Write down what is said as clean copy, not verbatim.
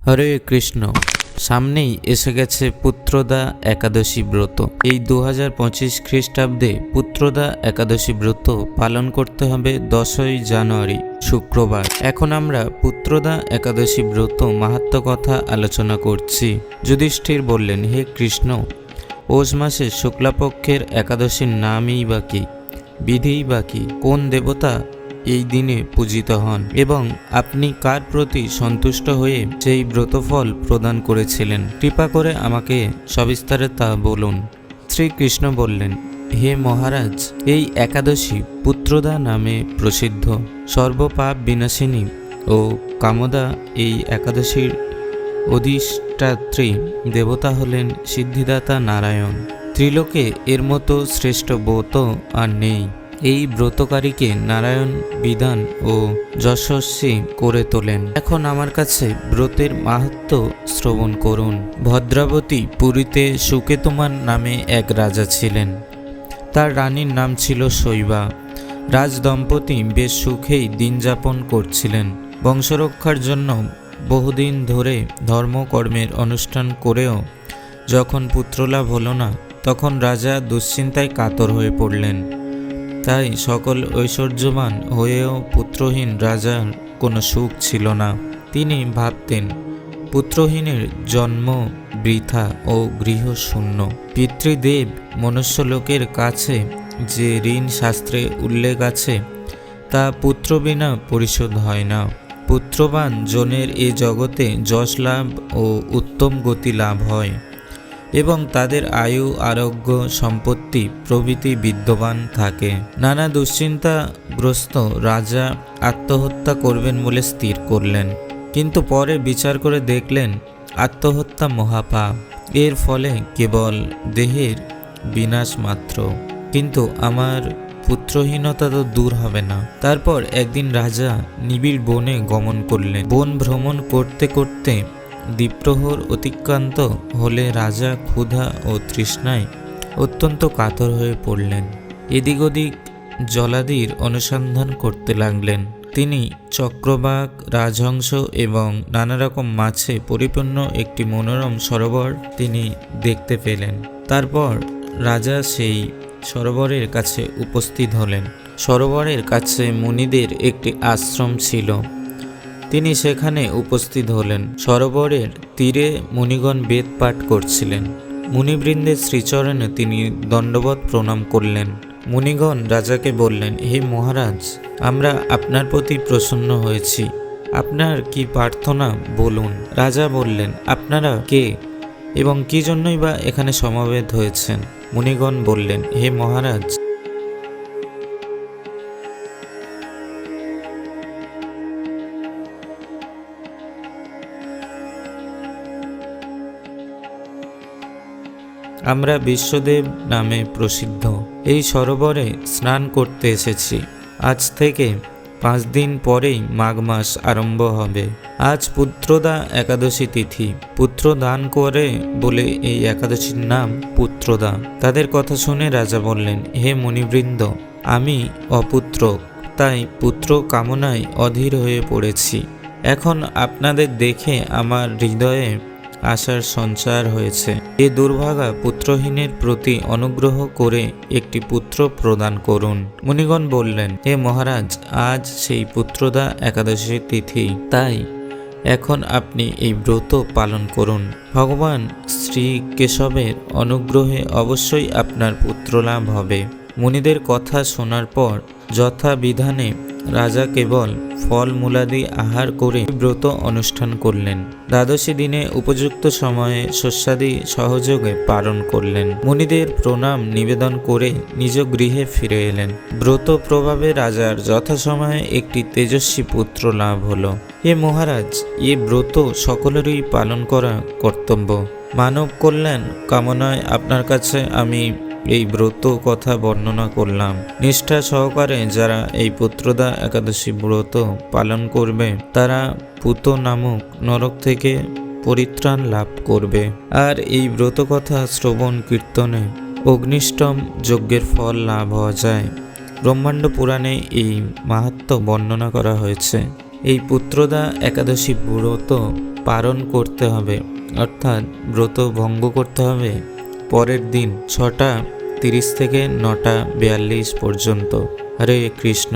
হরে কৃষ্ণ। সামনেই এসে গেছে পুত্রদা একাদশী ব্রত। এই 2025 খ্রিস্টাব্দে পুত্রদা একাদশী ব্রত পালন করতে হবে 10ই জানুয়ারি শুক্রবার। এখন আমরা পুত্রদা একাদশী ব্রত মাহাত্ম্য কথা আলোচনা করছি। যুধিষ্ঠির বললেন, হে কৃষ্ণ, পৌষ মাসের শুক্লাপক্ষের একাদশীর নামই বা কি, বিধিই বা কি, কোন দেবতা এই দিনে পূজিত হন এবং আপনি কার প্রতি সন্তুষ্ট হয়ে সেই ব্রতফল প্রদান করেছিলেন? কৃপা করে আমাকে সবিস্তারে তা বলুন। শ্রীকৃষ্ণ বললেন, হে মহারাজ, এই একাদশী পুত্রদা নামে প্রসিদ্ধ। সর্বপাপ বিনাশিনী ও কামদা এই একাদশীর অধিষ্ঠাত্রী দেবতা হলেন সিদ্ধিদাতা নারায়ণ। ত্রিলোকে এর মতো শ্রেষ্ঠ ব্রত আর নেই। এই ব্রতকারীকে নারায়ণ বিধান ও যশস্বী করে তোলেন। এখন আমার কাছে ব্রতের মাহাত্ম্য শ্রবণ করুন। ভদ্রাবতী পুরীতে সুকেতুমান নামে এক রাজা ছিলেন। তার রানীর নাম ছিল শৈবা। রাজ দম্পতি বেশ সুখেই দিন যাপন করছিলেন। বংশরক্ষার জন্য বহুদিন ধরে ধর্মকর্মের অনুষ্ঠান করেও যখন পুত্রলাভ হলো না, তখন রাজা দুশ্চিন্তায় কাতর হয়ে পড়লেন। তাই সকল ঐশ্বর্যবান হয়েও পুত্রহীন রাজার কোনো সুখ ছিল না। তিনি ভাবতেন, পুত্রহীনের জন্ম বৃথা ও গৃহশূন্য। পিতৃদেব মনুষ্যলোকের কাছে যে ঋণ শাস্ত্রে উল্লেখ আছে, তা পুত্র বিনা পরিশোধ হয় না। পুত্রবান জনের এ জগতে যশ লাভ ও উত্তম গতি লাভ হয় এবং তাদের আয়ু, আরোগ্য, সম্পত্তি প্রভৃতি বিদ্যমান থাকে। নানা দুশ্চিন্তাগ্রস্ত রাজা আত্মহত্যা করবেন বলে স্থির করলেন, কিন্তু পরে বিচার করে দেখলেন আত্মহত্যা মহাপাপ। এর ফলে কেবল দেহের বিনাশ মাত্র, কিন্তু আমার পুত্রহীনতা তো দূর হবে না। তারপর একদিন রাজা নিবিড় বনে গমন করলেন। বন ভ্রমণ করতে করতে দ্বিপ্রহর অতিক্রান্ত হলে রাজা ক্ষুধা ও তৃষ্ণায় অত্যন্ত কাতর হয়ে পড়লেন। এদিক ওদিক জলাদির অনুসন্ধান করতে লাগলেন। তিনি চক্রবাক, রাজহংস এবং নানা রকম মাছে পরিপূর্ণ একটি মনোরম সরোবর তিনি দেখতে পেলেন। তারপর রাজা সেই সরোবরের কাছে উপস্থিত হলেন। সরোবরের কাছে মুনিদের একটি আশ্রম ছিল। তিনি সেখানে উপস্থিত হলেন। সরোবরের তীরে মুনিগণ বেদ পাঠ করছিলেন। মুনিবৃন্দের শ্রীচরণে তিনি দণ্ডবৎ প্রণাম করলেন। মুনিগণ রাজাকে বললেন, হে মহারাজ, আমরা আপনার প্রতি প্রসন্ন হয়েছি। আপনার কি প্রার্থনা বলুন। রাজা বললেন, আপনারা কে এবং কি জন্যই বা এখানে সমবেত হয়েছেন? মুনিগণ বললেন, হে মহারাজ, আমরা বিশ্বদেব নামে প্রসিদ্ধ এই সরোবরে স্নান করতে এসেছি। আজ থেকে 5 দিন পরেই মাঘ মাস আরম্ভ হবে। আজ পুত্রদা একাদশী তিথি। পুত্র দান করে বলে এই একাদশীর নাম পুত্রদা। তাদের কথা শুনে রাজা বললেন, হে মুনিবৃন্দ, আমি অপুত্রক, তাই পুত্র কামনায় অধীর হয়ে পড়েছি। এখন আপনাদের দেখে আমার হৃদয়ে আশার সঞ্চার হয়েছে। এ দুর্ভাগা পুত্রহীনের প্রতি অনুগ্রহ করে একটি পুত্র প্রদান করুন। মুনিগণ বললেন, হে মহারাজ, আজ সেই পুত্রদা একাদশী তিথি, তাই এখন আপনি এই ব্রত পালন করুন। ভগবান শ্রী কেশবের অনুগ্রহে অবশ্যই আপনার পুত্রলাভ হবে। মুনিদের কথা শোনার পর যথাবিধানে রাজা কেবল ফল মূলাদি আহার করে ব্রত অনুষ্ঠান করলেন। দ্বাদশী দিনে উপযুক্ত সময়ে শস্যাদি সহযোগে পালন করলেন। মুনিদের প্রণাম নিবেদন করে নিজ গৃহে ফিরে এলেন। ব্রত প্রভাবে রাজার যথাসময়ে একটি তেজস্বী পুত্র লাভ হলো। হে মহারাজ, এ ব্রত সকলেরই পালন করা কর্তব্য। মানব কল্যাণ কামনায় আপনার কাছে আমি এই ব্রত কথা বর্ণনা করলাম। নিষ্ঠা সহকারে যারা এই পুত্রদা একাদশী ব্রত পালন করবে, তারা পুত নামক নরক থেকে পরিত্রাণ লাভ করবে। আর এই ব্রত কথা শ্রবণ কীর্তনে অগ্নিষ্টম যজ্ঞের ফল লাভ হওয়া যায়। ব্রহ্মাণ্ড পুরাণে এই মাহাত্ম্য বর্ণনা করা হয়েছে। এই পুত্রদা একাদশী ব্রত পালন করতে হবে, অর্থাৎ ব্রত ভঙ্গ করতে হবে পরের দিন 6:30 থেকে 9:42 পর্যন্ত। হরে কৃষ্ণ।